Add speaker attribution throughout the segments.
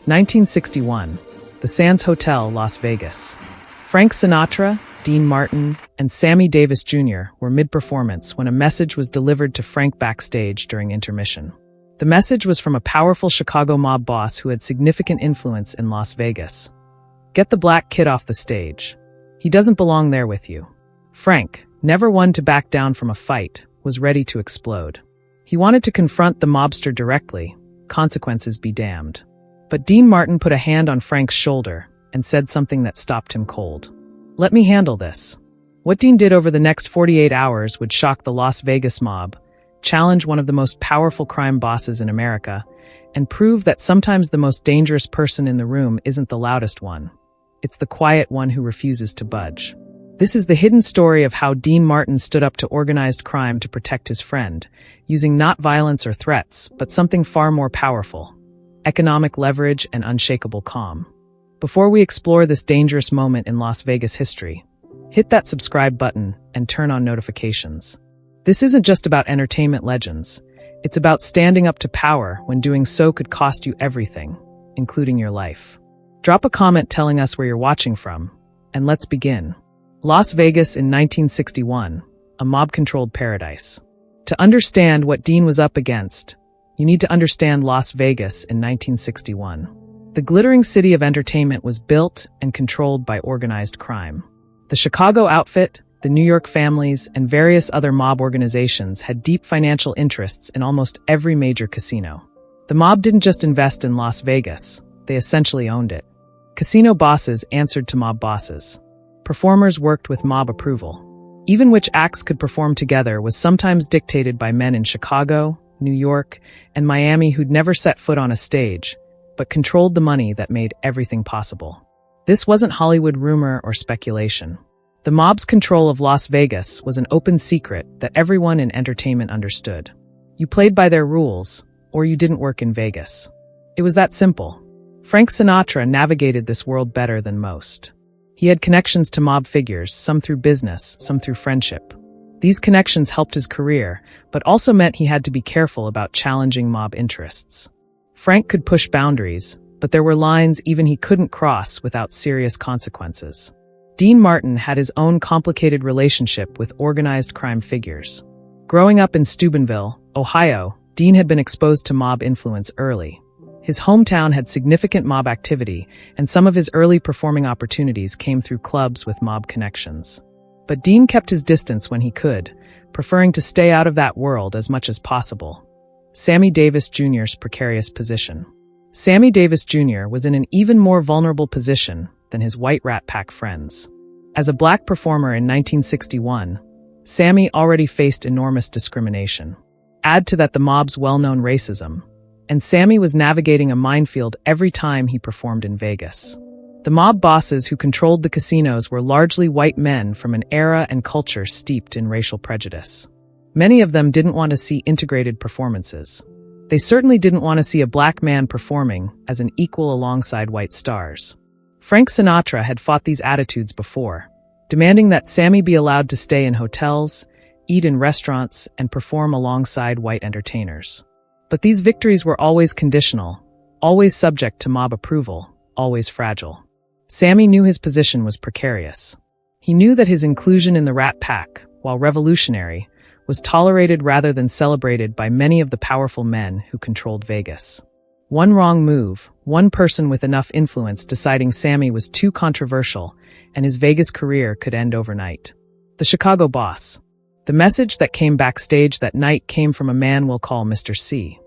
Speaker 1: 1961. The Sands Hotel, Las Vegas. Frank Sinatra, Dean Martin, and Sammy Davis Jr. were mid-performance when a message was delivered to Frank backstage during intermission. The message was from a powerful Chicago mob boss who had significant influence in Las Vegas. "Get the black kid off the stage. He doesn't belong there with you." Frank, never one to back down from a fight, was ready to explode. He wanted to confront the mobster directly, consequences be damned. But Dean Martin put a hand on Frank's shoulder and said something that stopped him cold. "Let me handle this." What Dean did over the next 48 hours would shock the Las Vegas mob, challenge one of the most powerful crime bosses in America, and prove that sometimes the most dangerous person in the room isn't the loudest one. It's the quiet one who refuses to budge. This is the hidden story of how Dean Martin stood up to organized crime to protect his friend, using not violence or threats, but something far more powerful: economic leverage and unshakable calm. Before we explore this dangerous moment in Las Vegas history, hit that subscribe button and turn on notifications. This isn't just about entertainment legends. It's about standing up to power when doing so could cost you everything, including your life. Drop a comment telling us where you're watching from, and let's begin. Las Vegas in 1961, a mob-controlled paradise. To understand what Dean was up against, you need to understand Las Vegas in 1961. The glittering city of entertainment was built and controlled by organized crime. The Chicago outfit, the New York families, and various other mob organizations had deep financial interests in almost every major casino. The mob didn't just invest in Las Vegas, they essentially owned it. Casino bosses answered to mob bosses. Performers worked with mob approval. Even which acts could perform together was sometimes dictated by men in Chicago, New York, and Miami who'd never set foot on a stage, but controlled the money that made everything possible. This wasn't Hollywood rumor or speculation. The mob's control of Las Vegas was an open secret that everyone in entertainment understood. You played by their rules, or you didn't work in Vegas. It was that simple. Frank Sinatra navigated this world better than most. He had connections to mob figures, some through business, some through friendship. These connections helped his career, but also meant he had to be careful about challenging mob interests. Frank could push boundaries, but there were lines even he couldn't cross without serious consequences. Dean Martin had his own complicated relationship with organized crime figures. Growing up in Steubenville, Ohio, Dean had been exposed to mob influence early. His hometown had significant mob activity, and some of his early performing opportunities came through clubs with mob connections. But Dean kept his distance when he could, preferring to stay out of that world as much as possible. Sammy Davis Jr.'s precarious position. Sammy Davis Jr. was in an even more vulnerable position than his white Rat Pack friends. As a black performer in 1961, Sammy already faced enormous discrimination. Add to that the mob's well-known racism, and Sammy was navigating a minefield every time he performed in Vegas. The mob bosses who controlled the casinos were largely white men from an era and culture steeped in racial prejudice. Many of them didn't want to see integrated performances. They certainly didn't want to see a black man performing as an equal alongside white stars. Frank Sinatra had fought these attitudes before, demanding that Sammy be allowed to stay in hotels, eat in restaurants, and perform alongside white entertainers. But these victories were always conditional, always subject to mob approval, always fragile. Sammy knew his position was precarious. He knew that his inclusion in the Rat Pack, while revolutionary, was tolerated rather than celebrated by many of the powerful men who controlled Vegas. One wrong move, one person with enough influence deciding Sammy was too controversial, and his Vegas career could end overnight. The Chicago boss. The message that came backstage that night came from a man we'll call Mr. C.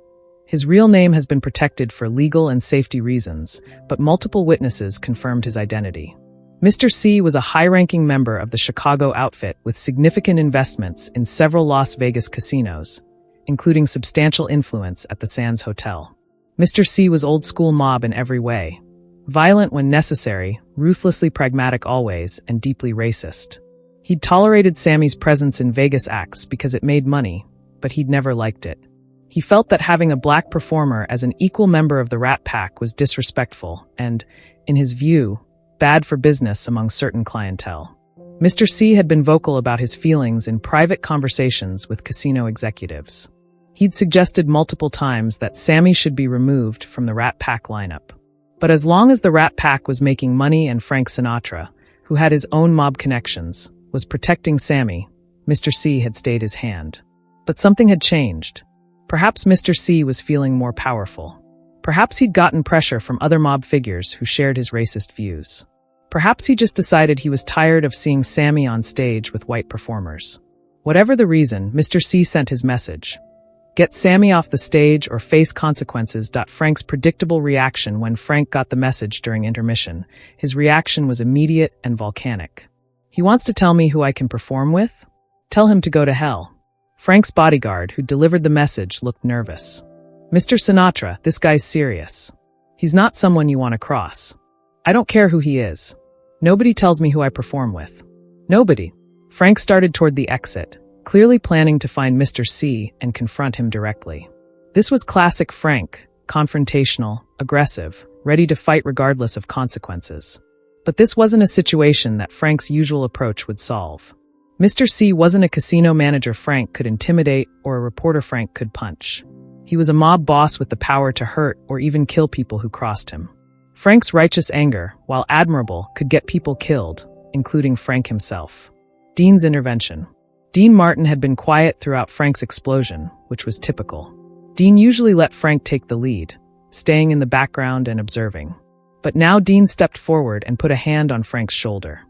Speaker 1: His real name has been protected for legal and safety reasons, but multiple witnesses confirmed his identity. Mr. C was a high-ranking member of the Chicago outfit with significant investments in several Las Vegas casinos, including substantial influence at the Sands Hotel. Mr. C was old-school mob in every way. Violent when necessary, ruthlessly pragmatic always, and deeply racist. He'd tolerated Sammy's presence in Vegas acts because it made money, but he'd never liked it. He felt that having a black performer as an equal member of the Rat Pack was disrespectful and, in his view, bad for business among certain clientele. Mr. C had been vocal about his feelings in private conversations with casino executives. He'd suggested multiple times that Sammy should be removed from the Rat Pack lineup. But as long as the Rat Pack was making money and Frank Sinatra, who had his own mob connections, was protecting Sammy, Mr. C had stayed his hand. But something had changed. Perhaps Mr. C was feeling more powerful. Perhaps he'd gotten pressure from other mob figures who shared his racist views. Perhaps he just decided he was tired of seeing Sammy on stage with white performers. Whatever the reason, Mr. C sent his message. Get Sammy off the stage or face consequences. Frank's predictable reaction when Frank got the message during intermission. His reaction was immediate and volcanic. He wants to tell me who I can perform with? Tell him to go to hell. Frank's bodyguard, who delivered the message, looked nervous. Mr. Sinatra, this guy's serious. He's not someone you want to cross. I don't care who he is. Nobody tells me who I perform with. Nobody. Frank started toward the exit, clearly planning to find Mr. C and confront him directly. This was classic Frank, confrontational, aggressive, ready to fight regardless of consequences. But this wasn't a situation that Frank's usual approach would solve. Mr. C wasn't a casino manager Frank could intimidate or a reporter Frank could punch. He was a mob boss with the power to hurt or even kill people who crossed him. Frank's righteous anger, while admirable, could get people killed, including Frank himself. Dean's intervention. Dean Martin had been quiet throughout Frank's explosion, which was typical. Dean usually let Frank take the lead, staying in the background and observing. But now Dean stepped forward and put a hand on Frank's shoulder.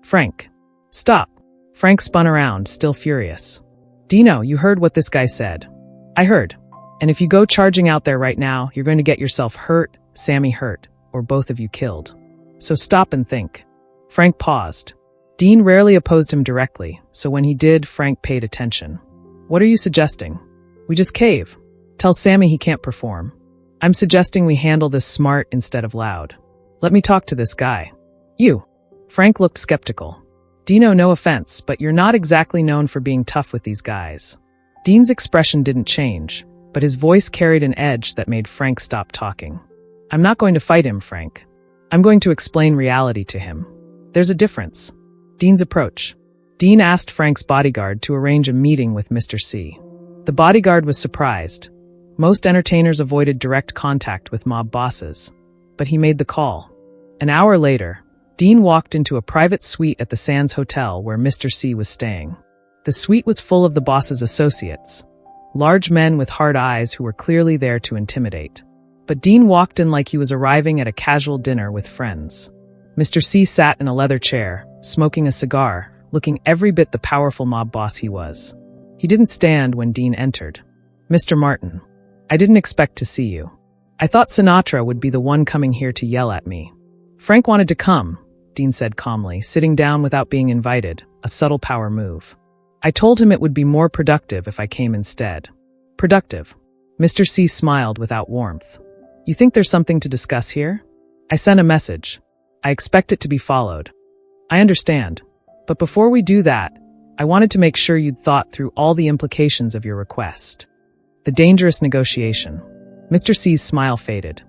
Speaker 1: Frank, stop. Frank spun around, still furious. Dino, you heard what this guy said. I heard. And if you go charging out there right now, you're going to get yourself hurt, Sammy hurt, or both of you killed. So stop and think. Frank paused. Dean rarely opposed him directly, so when he did, Frank paid attention. What are you suggesting? We just cave. Tell Sammy he can't perform. I'm suggesting we handle this smart instead of loud. Let me talk to this guy. You. Frank looked skeptical. Dino, no offense, but you're not exactly known for being tough with these guys. Dean's expression didn't change, but his voice carried an edge that made Frank stop talking. I'm not going to fight him, Frank. I'm going to explain reality to him. There's a difference. Dean's approach. Dean asked Frank's bodyguard to arrange a meeting with Mr. C. The bodyguard was surprised. Most entertainers avoided direct contact with mob bosses, but he made the call. An hour later, Dean walked into a private suite at the Sands Hotel where Mr. C was staying. The suite was full of the boss's associates, large men with hard eyes who were clearly there to intimidate. But Dean walked in like he was arriving at a casual dinner with friends. Mr. C sat in a leather chair, smoking a cigar, looking every bit the powerful mob boss he was. He didn't stand when Dean entered. Mr. Martin, I didn't expect to see you. I thought Sinatra would be the one coming here to yell at me. Frank wanted to come, Dean said calmly, sitting down without being invited, a subtle power move. I told him it would be more productive if I came instead. Productive. Mr. C smiled without warmth. You think there's something to discuss here? I sent a message. I expect it to be followed. I understand. But before we do that, I wanted to make sure you'd thought through all the implications of your request. The dangerous negotiation. Mr. C's smile faded.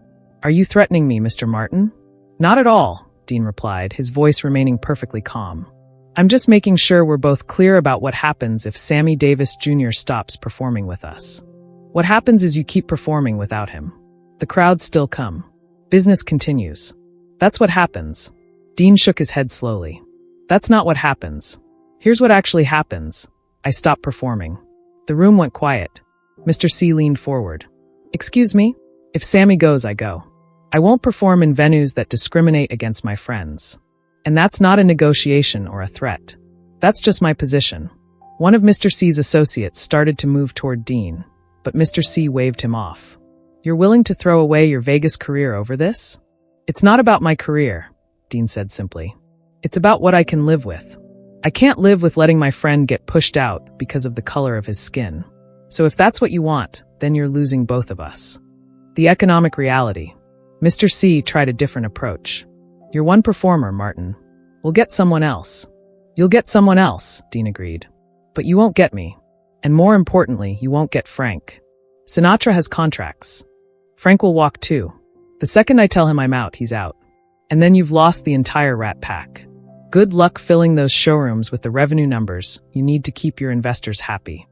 Speaker 1: Are you threatening me, Mr. Martin? Not at all, Dean replied, his voice remaining perfectly calm. I'm just making sure we're both clear about what happens if Sammy Davis Jr. stops performing with us. What happens is you keep performing without him. The crowds still come. Business continues. That's what happens. Dean shook his head slowly. That's not what happens. Here's what actually happens. I stop performing. The room went quiet. Mr. C leaned forward. Excuse me? If Sammy goes, I go. I won't perform in venues that discriminate against my friends. And that's not a negotiation or a threat. That's just my position. One of Mr. C's associates started to move toward Dean, but Mr. C waved him off. You're willing to throw away your Vegas career over this? It's not about my career, Dean said simply. It's about what I can live with. I can't live with letting my friend get pushed out because of the color of his skin. So if that's what you want, then you're losing both of us. The economic reality. Mr. C tried a different approach. You're one performer, Martin. We'll get someone else. You'll get someone else, Dean agreed. But you won't get me. And more importantly, you won't get Frank. Sinatra has contracts. Frank will walk too. The second I tell him I'm out, he's out. And then you've lost the entire Rat Pack. Good luck filling those showrooms with the revenue numbers you need to keep your investors happy.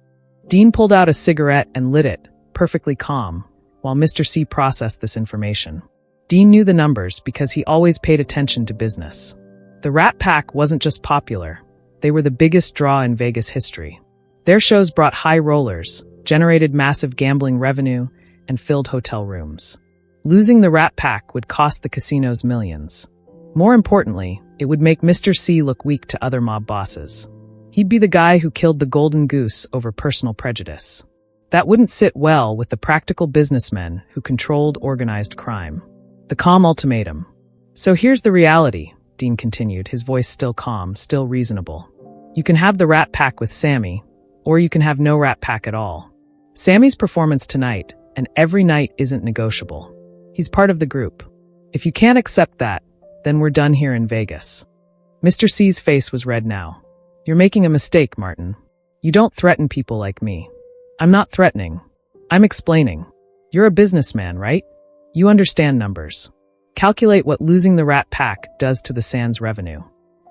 Speaker 1: Dean pulled out a cigarette and lit it, perfectly calm, while Mr. C processed this information. Dean knew the numbers because he always paid attention to business. The Rat Pack wasn't just popular, they were the biggest draw in Vegas history. Their shows brought high rollers, generated massive gambling revenue, and filled hotel rooms. Losing the Rat Pack would cost the casinos millions. More importantly, it would make Mr. C look weak to other mob bosses. He'd be the guy who killed the golden goose over personal prejudice. That wouldn't sit well with the practical businessmen who controlled organized crime. The calm ultimatum. So here's the reality, Dean continued, his voice still calm, still reasonable. You can have the Rat Pack with Sammy, or you can have no Rat Pack at all. Sammy's performance tonight, and every night, isn't negotiable. He's part of the group. If you can't accept that, then we're done here in Vegas. Mr. C's face was red now. You're making a mistake, Martin. You don't threaten people like me. I'm not threatening. I'm explaining. You're a businessman, right? You understand numbers. Calculate what losing the Rat Pack does to the Sands revenue.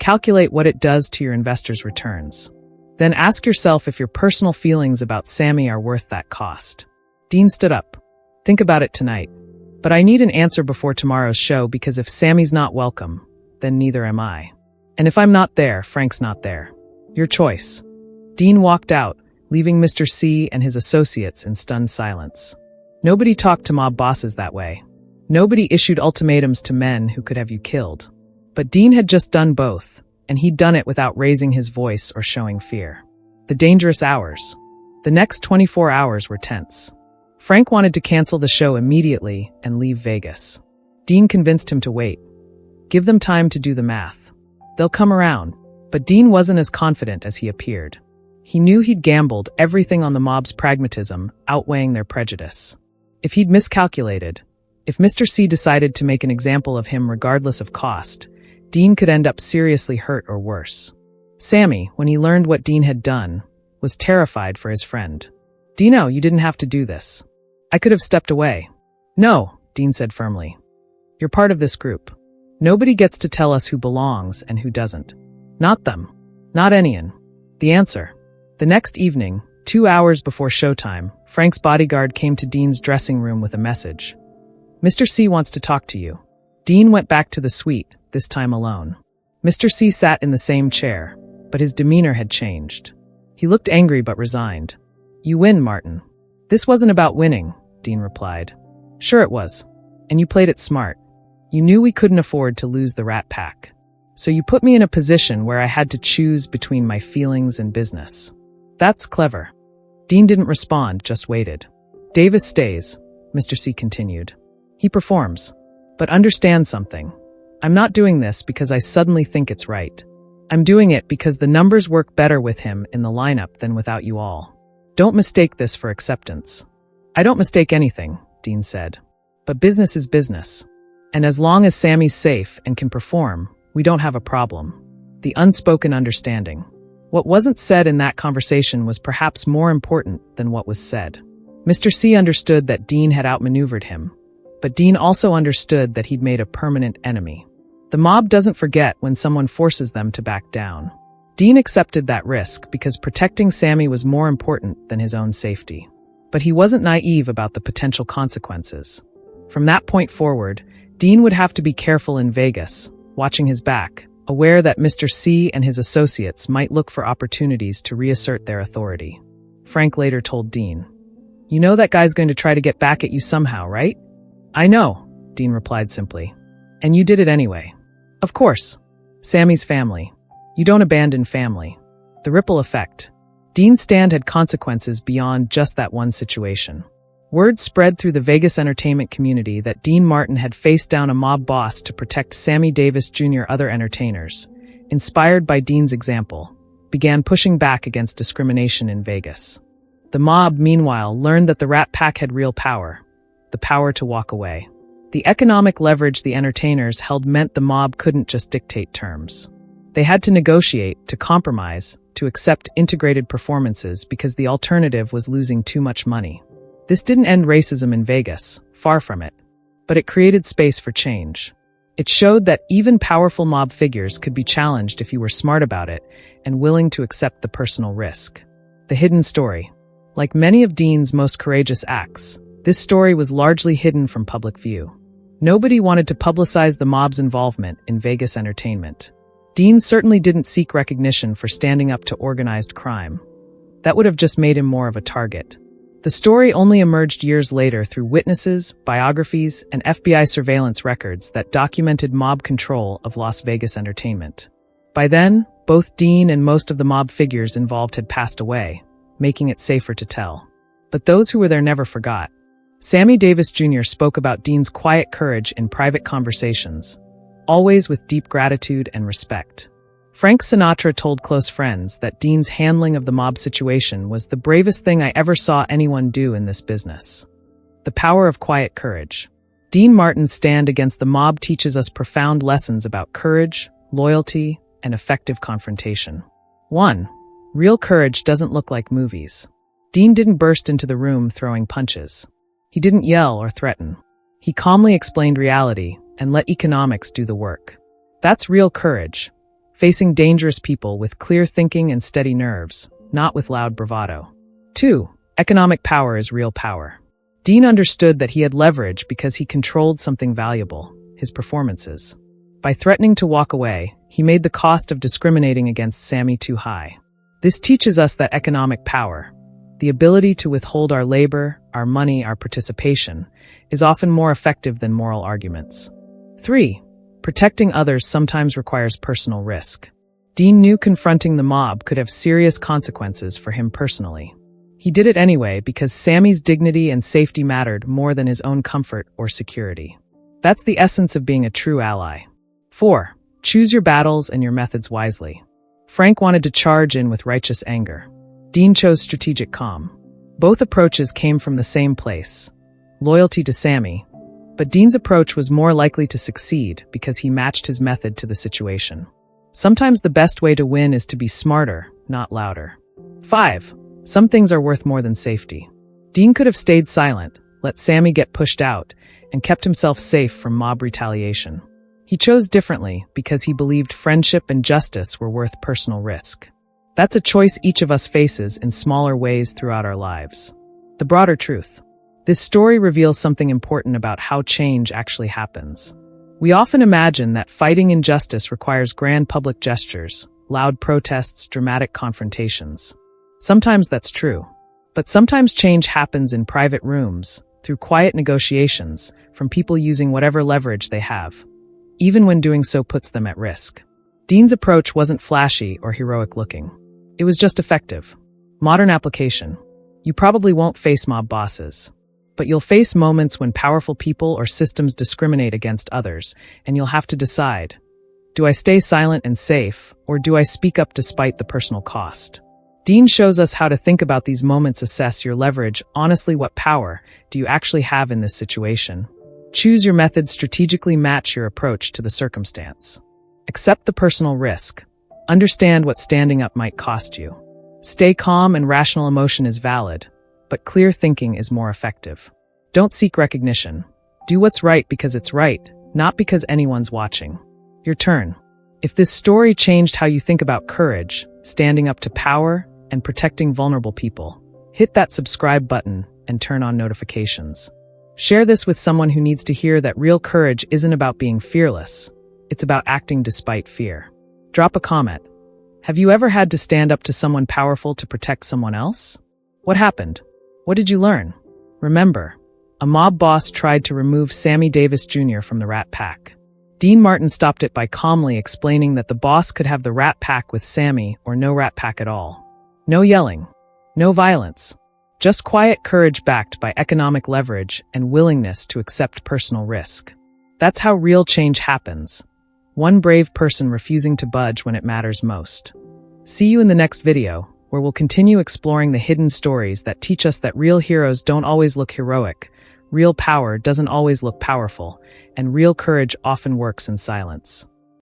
Speaker 1: Calculate what it does to your investors' returns. Then ask yourself if your personal feelings about Sammy are worth that cost. Dean stood up. Think about it tonight. But I need an answer before tomorrow's show because if Sammy's not welcome, then neither am I. And if I'm not there, Frank's not there. Your choice. Dean walked out, leaving Mr. C and his associates in stunned silence. Nobody talked to mob bosses that way. Nobody issued ultimatums to men who could have you killed. But Dean had just done both, and he'd done it without raising his voice or showing fear. The dangerous hours. The next 24 hours were tense. Frank wanted to cancel the show immediately and leave Vegas. Dean convinced him to wait. Give them time to do the math. They'll come around. But Dean wasn't as confident as he appeared. He knew he'd gambled everything on the mob's pragmatism, outweighing their prejudice. If he'd miscalculated, if Mr. C decided to make an example of him regardless of cost, Dean could end up seriously hurt or worse. Sammy, when he learned what Dean had done, was terrified for his friend. Dino, you didn't have to do this. I could have stepped away. No, Dean said firmly. You're part of this group. Nobody gets to tell us who belongs and who doesn't. Not them. Not Enian. The answer. The next evening, 2 hours before showtime, Frank's bodyguard came to Dean's dressing room with a message. Mr. C wants to talk to you. Dean went back to the suite, this time alone. Mr. C sat in the same chair, but his demeanor had changed. He looked angry but resigned. You win, Martin. This wasn't about winning, Dean replied. Sure it was. And you played it smart. You knew we couldn't afford to lose the Rat Pack. So you put me in a position where I had to choose between my feelings and business. That's clever. Dean didn't respond, just waited. Davis stays, Mr. C continued. He performs. But understand something. I'm not doing this because I suddenly think it's right. I'm doing it because the numbers work better with him in the lineup than without you all. Don't mistake this for acceptance. I don't mistake anything, Dean said. But business is business. And as long as Sammy's safe and can perform, we don't have a problem. The unspoken understanding. What wasn't said in that conversation was perhaps more important than what was said. Mr. C understood that Dean had outmaneuvered him, but Dean also understood that he'd made a permanent enemy. The mob doesn't forget when someone forces them to back down. Dean accepted that risk because protecting Sammy was more important than his own safety. But he wasn't naive about the potential consequences. From that point forward, Dean would have to be careful in Vegas, watching his back, aware that Mr. C and his associates might look for opportunities to reassert their authority. Frank later told Dean, You know that guy's going to try to get back at you somehow, right? I know, Dean replied simply. And you did it anyway. Of course. Sammy's family. You don't abandon family. The ripple effect. Dean's stand had consequences beyond just that one situation. Word spread through the Vegas entertainment community that Dean Martin had faced down a mob boss to protect Sammy Davis Jr. Other entertainers, inspired by Dean's example, began pushing back against discrimination in Vegas. The mob, meanwhile, learned that the Rat Pack had real power, the power to walk away. The economic leverage the entertainers held meant the mob couldn't just dictate terms. They had to negotiate, to compromise, to accept integrated performances because the alternative was losing too much money. This didn't end racism in Vegas, far from it. But it created space for change. It showed that even powerful mob figures could be challenged if you were smart about it and willing to accept the personal risk. The hidden story. Like many of Dean's most courageous acts, this story was largely hidden from public view. Nobody wanted to publicize the mob's involvement in Vegas entertainment. Dean certainly didn't seek recognition for standing up to organized crime. That would have just made him more of a target. The story only emerged years later through witnesses, biographies, and FBI surveillance records that documented mob control of Las Vegas entertainment. By then, both Dean and most of the mob figures involved had passed away, making it safer to tell. But those who were there never forgot. Sammy Davis Jr. spoke about Dean's quiet courage in private conversations, always with deep gratitude and respect. Frank Sinatra told close friends that Dean's handling of the mob situation was the bravest thing I ever saw anyone do in this business. The power of quiet courage. Dean Martin's stand against the mob teaches us profound lessons about courage, loyalty, and effective confrontation. 1. Real courage doesn't look like movies. Dean didn't burst into the room throwing punches. He didn't yell or threaten. He calmly explained reality and let economics do the work. That's real courage. Facing dangerous people with clear thinking and steady nerves, not with loud bravado. 2. Economic power is real power. Dean understood that he had leverage because he controlled something valuable, his performances. By threatening to walk away, he made the cost of discriminating against Sammy too high. This teaches us that economic power, the ability to withhold our labor, our money, our participation, is often more effective than moral arguments. 3. Protecting others sometimes requires personal risk. Dean knew confronting the mob could have serious consequences for him personally. He did it anyway because Sammy's dignity and safety mattered more than his own comfort or security. That's the essence of being a true ally. 4. Choose your battles and your methods wisely. Frank wanted to charge in with righteous anger. Dean chose strategic calm. Both approaches came from the same place, loyalty to Sammy, but Dean's approach was more likely to succeed because he matched his method to the situation. Sometimes the best way to win is to be smarter, not louder. 5. Some things are worth more than safety. Dean could have stayed silent, let Sammy get pushed out, and kept himself safe from mob retaliation. He chose differently because he believed friendship and justice were worth personal risk. That's a choice each of us faces in smaller ways throughout our lives. The broader truth. This story reveals something important about how change actually happens. We often imagine that fighting injustice requires grand public gestures, loud protests, dramatic confrontations. Sometimes that's true. But sometimes change happens in private rooms, through quiet negotiations, from people using whatever leverage they have, even when doing so puts them at risk. Dean's approach wasn't flashy or heroic looking. It was just effective. Modern application. You probably won't face mob bosses, but you'll face moments when powerful people or systems discriminate against others, and you'll have to decide, do I stay silent and safe, or do I speak up despite the personal cost? Dean shows us how to think about these moments. Assess your leverage. Honestly, what power do you actually have in this situation? Choose your method. Strategically match your approach to the circumstance. Accept the personal risk. Understand what standing up might cost you. Stay calm, and rational emotion is valid, but clear thinking is more effective. Don't seek recognition. Do what's right because it's right, not because anyone's watching. Your turn. If this story changed how you think about courage, standing up to power, and protecting vulnerable people, hit that subscribe button and turn on notifications. Share this with someone who needs to hear that real courage isn't about being fearless. It's about acting despite fear. Drop a comment. Have you ever had to stand up to someone powerful to protect someone else? What happened? What did you learn? Remember, a mob boss tried to remove Sammy Davis Jr. from the Rat Pack. Dean Martin stopped it by calmly explaining that the boss could have the Rat Pack with Sammy or no Rat Pack at all. No yelling. No violence. Just quiet courage backed by economic leverage and willingness to accept personal risk. That's how real change happens. One brave person refusing to budge when it matters most. See you in the next video, where we'll continue exploring the hidden stories that teach us that real heroes don't always look heroic, real power doesn't always look powerful, and real courage often works in silence.